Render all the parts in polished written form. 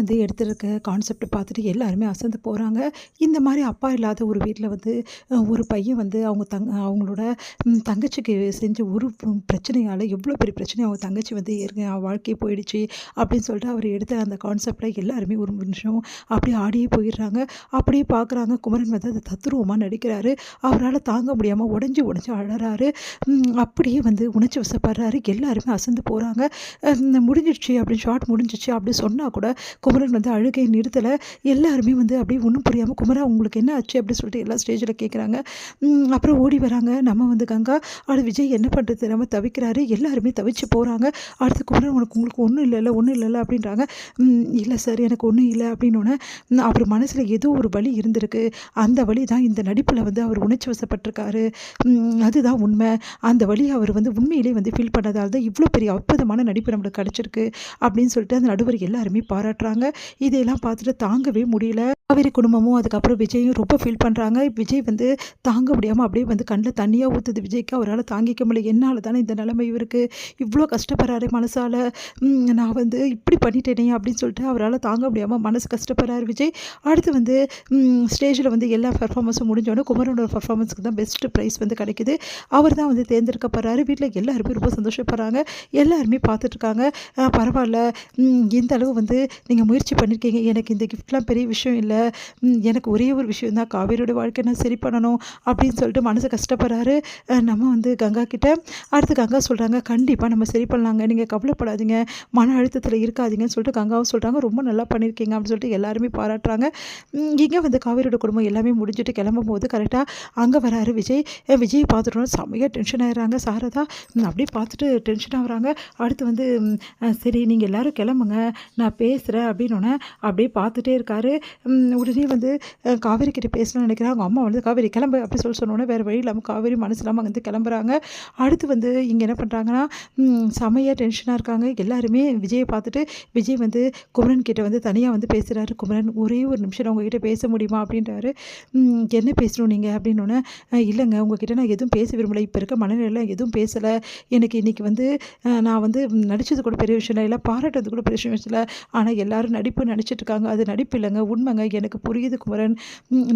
வந்து எடுத்திருக்க கான்செப்ட் பார்த்துட்டு எல்லாருமே அசந்து போகிறாங்க. இந்த மாதிரி அப்பா இல்லாத ஒரு வீட்டில் வந்து ஒரு பையன் வந்து அவங்களோட தங்கச்சிக்கு செஞ்ச ஒரு பிரச்சனையால் எவ்வளோ பெரிய பிரச்சனை அவங்க தங்கச்சி வந்து வாழ்க்கையே போயிடுச்சு அப்படின்னு சொல்லிட்டு அவர் எடுத்த அந்த கான்செப்டில் எல்லாருமே ஒரு நிமிஷம் அப்படியே ஆடியே போயிடுறாங்க. அப்படியே பார்க்குறாங்க. குமரன் வந்து அதை தத்துருவமாக நடிக்கிறாரு. அவரால் தாங்க முடியாமல் உடஞ்சி உடஞ்சி அழறாரு. அப்படியே வந்து உணர்ச்சி வசப்படுறாரு. எல்லாருமே அசந்து போகிறாங்க. முடிஞ்சிடுச்சு அப்படின்னு ஷார்ட் முடிஞ்சிச்சு அப்படின்னு சொன்னால் கூட குமரன் வந்து அழுகையை நிறுத்தலை. எல்லாருமே வந்து அப்படியே ஒன்றும் புரியாமல் குமரா உங்களுக்கு என்ன ஆச்சு அப்படின்னு சொல்லிட்டு எல்லா ஸ்டேஜில் கேட்குறாங்க. அப்புறம் ஓடி வராங்க. நம்ம வந்து கங்கா அடுத்து விஜய் என்ன பண்ணுறது நம்ம தவிக்கிறாரு. எல்லாருமே தவிச்சு போகிறாங்க. அடுத்து குமரன் உங்களுக்கு ஒன்றும் இல்லைல்ல அப்படின்றாங்க. இல்லை சார் எனக்கு ஒன்றும் இல்லை அப்படின்னோடனே அவர் மனசில் ஏதோ ஒரு வலி இருந்திருக்கு. அந்த வலி தான் இந்த நடிப்பில் வந்து அவர் உணர்ச்சி வசப்பட்டிருக்காரு. அதுதான் உண்மை. அந்த வலியை அவர் வந்து உண்மையிலே வந்து ஃபீல் பண்ணதால் தான் இவ்வளோ பெரிய அற்புதமான நடிப்பு நம்மளுக்கு கிடச்சிருக்கு அப்படின்னு சொல்லிட்டு அந்த நடுவர் எல்லாருமே பாராட்டுறாங்க. இதையெல்லாம் பார்த்துட்டு தாங்கவே முடியல. காவேரி குடும்பமும் அதுக்கப்புறம் விஜயும் ரொம்ப ஃபீல் பண்ணுறாங்க. விஜய் வந்து தாங்க முடியாமல் அப்படியே வந்து கண்ணில் தண்ணியாக ஊற்றுது விஜய்க்கு. அவரால் தாங்கிக்க முடியல. என்னால் தானே இந்த நிலைமை இவருக்கு இவ்வளோ கஷ்டப்படுறாரு மனசால். நான் வந்து இப்படி பண்ணிட்டேனே அப்படின்னு சொல்லிட்டு அவரால் தாங்க முடியாமல் மனசு கஷ்டப்படுறாரு விஜய். அடுத்து வந்து ஸ்டேஜில் வந்து எல்லா பர்ஃபார்மன்ஸும் முடிஞ்சோடனே குமரனோட பர்ஃபார்மன்ஸுக்கு தான் பெஸ்ட்டு ப்ரைஸ் வந்து கிடைக்குது. அவர் தான் வந்து தேர்ந்தெடுக்கப்படுறாரு. வீட்டில் எல்லாருமே ரொம்ப சந்தோஷப்படுறாங்க. எல்லாருமே பார்த்துட்ருக்காங்க. பரவாயில்ல, இந்த அளவு வந்து நீங்கள் முயற்சி பண்ணியிருக்கீங்க. எனக்கு இந்த கிஃப்ட்லாம் பெரிய விஷயம் இல்லை. எனக்கு ஒரே ஒரு விஷயம் தான், காவேரியோட வாழ்க்கை நான் சரி பண்ணணும் அப்படின்னு சொல்லிட்டு மனசு கஷ்டப்படுறாரு. நம்ம வந்து கங்கா கிட்ட அடுத்து கங்கா சொல்கிறாங்க, கண்டிப்பாக நம்ம சரி பண்ணலாங்க, நீங்கள் கவலைப்படாதீங்க, மன அழுத்தத்தில் இருக்காதீங்கன்னு சொல்லிட்டு கங்காவும் சொல்கிறாங்க. ரொம்ப நல்லா பண்ணியிருக்கீங்க அப்படின்னு சொல்லிட்டு எல்லாருமே பாராட்டுறாங்க. இங்கே வந்து காவேரியோட குடும்பம் எல்லாமே முடிஞ்சுட்டு கிளம்பும் போது கரெக்டாக அங்கே வராரு விஜய். விஜய் பார்த்துட்டோம் செம்மையாக டென்ஷன் ஆகிடுறாங்க. சாரதா அப்படியே பார்த்துட்டு டென்ஷன் ஆகுறாங்க. அடுத்து வந்து சரி நீங்கள் எல்லோரும் கிளம்புங்க, நான் பேசுகிறேன் அப்படின்னோடனே அப்படியே பார்த்துட்டே இருக்காரு. உடனே வந்து காவேரி கிட்டே பேசணும்னு நினைக்கிறாங்க. அவங்க அம்மா வந்து காவேரி கிளம்பு அப்படி சொன்னோன்னே வேறு வழி இல்லாமல் காவேரி மனசு இல்லாமல் அங்கேருந்து கிளம்புறாங்க. அடுத்து வந்து இங்கே என்ன பண்ணுறாங்கன்னா செமையாக டென்ஷனாக இருக்காங்க. எல்லாருமே விஜயை பார்த்துட்டு விஜய் வந்து குமரன் கிட்டே வந்து தனியாக வந்து பேசுகிறாரு. குமரன் ஒரே ஒரு நிமிஷம் உங்ககிட்ட பேச முடியுமா அப்படின்றாரு. என்ன பேசணும் நீங்கள் அப்படின்னோடனே இல்லைங்க உங்ககிட்ட நான் எதுவும் பேச விரும்பலை, இப்போ இருக்க மனநிலையில் எதுவும் பேசலை. எனக்கு இன்றைக்கி வந்து நான் வந்து நடித்தது கூட பெரிய விஷயம் இல்லை, பாராட்டுறது கூட பெரிய விஷயம் இல்லை. ஆனால் எல்லோரும் நடிப்பு நடிச்சிட்ருக்காங்க. அது நடிப்பு இல்லைங்க, உண்மைங்க. எனக்கு புரியுது குமரன்,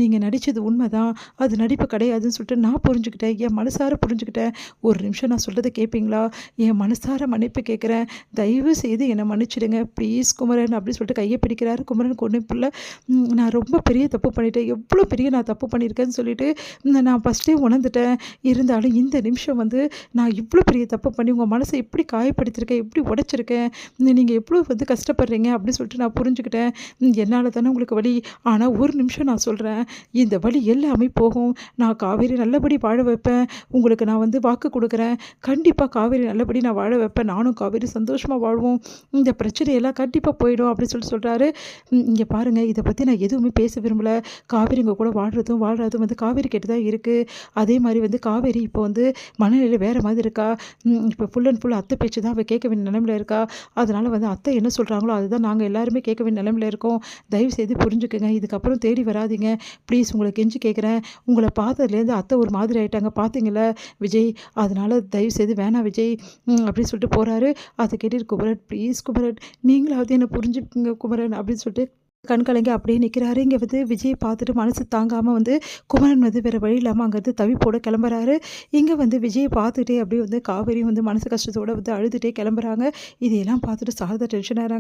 நீங்கள் நடித்தது உண்மை தான், அது நடிப்பு கிடையாதுன்னு சொல்லிட்டு நான் புரிஞ்சுக்கிட்டேன். என் மனசார புரிஞ்சுக்கிட்டேன். ஒரு நிமிஷம் நான் சொல்கிறத கேட்பீங்களா? என் மனசார மன்னிப்பு கேட்குறேன். தயவு செய்து என்னை மன்னிச்சிடுங்க ப்ளீஸ் குமரன் அப்படின்னு சொல்லிட்டு கையை பிடிக்கிறாரு. குமரனுக்கு ஒன்றும் இல்லை. நான் ரொம்ப பெரிய தப்பு பண்ணிட்டேன், எவ்வளோ பெரிய நான் தப்பு பண்ணியிருக்கேன்னு சொல்லிட்டு நான் ஃபஸ்ட்டே உணர்ந்துட்டேன். இருந்தாலும் இந்த நிமிஷம் வந்து நான் இவ்வளோ பெரிய தப்பு பண்ணி உங்கள் மனசை எப்படி காயப்படுத்தியிருக்கேன், எப்படி உடைச்சிருக்கேன், நீங்கள் எவ்வளோ வந்து கஷ்டப்படுறீங்க அப்படின்னு சொல்லிட்டு நான் புரிஞ்சுக்கிட்டேன். என்னால் தானே உங்களுக்கு வலி. ஆனால் ஒரு நிமிஷம் நான் சொல்கிறேன், இந்த வலி எல்லாமே போகும். நான் காவேரி நல்லபடி வாழ வைப்பேன். உங்களுக்கு நான் வந்து வாக்கு கொடுக்குறேன். கண்டிப்பாக காவேரி நல்லபடி நான் வாழ வைப்பேன். நானும் காவேரி சந்தோஷமாக வாழ்வோம். இந்த பிரச்சனையெல்லாம் கண்டிப்பாக போயிடும் அப்படின்னு சொல்கிறாரு. இங்கே பாருங்கள், இதை பற்றி நான் எதுவுமே பேச விரும்பலை. காவேரி உங்கள் கூட வாழ்கிறதும் வந்து காவேரி கிட்ட தான் இருக்குது. அதே மாதிரி வந்து காவேரி இப்போ வந்து மனநிலை வேறு மாதிரி இருக்கா. இப்போ ஃபுல் அண்ட் ஃபுல் அத்தை பேச்சு தான் அவள் கேட்க வேண்டிய நிலைமையில் இருக்கா. அதனால் வந்து அத்தை என்ன சொல்கிறாங்களோ அதுதான் நாங்கள் எல்லாருமே கேட்க வேண்டிய நிலைமையில் இருக்கோம். தயவுசெய்து புரிஞ்சுக்குங்க. இதுக்கப்புறம் தேடி வராதிங்க ப்ளீஸ், உங்களை கெஞ்சி கேட்குறேன். உங்களை பார்த்ததுலேருந்து அத்தை ஒரு மாதிரி ஆகிட்டாங்க பார்த்தீங்களா விஜய், அதனால் தயவுசெய்து வேணாம் விஜய் அப்படின்னு சொல்லிட்டு போகிறாரு. அதை கேட்டுட்டு குமரன் ப்ளீஸ் குமரன் நீங்களாவது என்னை புரிஞ்சுக்குங்க குமரன் அப்படின்னு சொல்லிட்டு கண்கலங்கி அப்படியே நிற்கிறாரு. இங்கே வந்து விஜய் பார்த்துட்டு மனசு தாங்காமல் வந்து குமரன் வந்து வேறு வழி இல்லாமல் அங்கேருந்து தவிப்போட கிளம்புறாரு. இங்கே வந்து விஜயை பார்த்துட்டே அப்படியே வந்து காவேரியும் வந்து மனசு கஷ்டத்தோடு வந்து அழுதுகிட்டே கிளம்புறாங்க. இதையெல்லாம் பார்த்துட்டு சாரதா டென்ஷன் ஆகிறாங்க.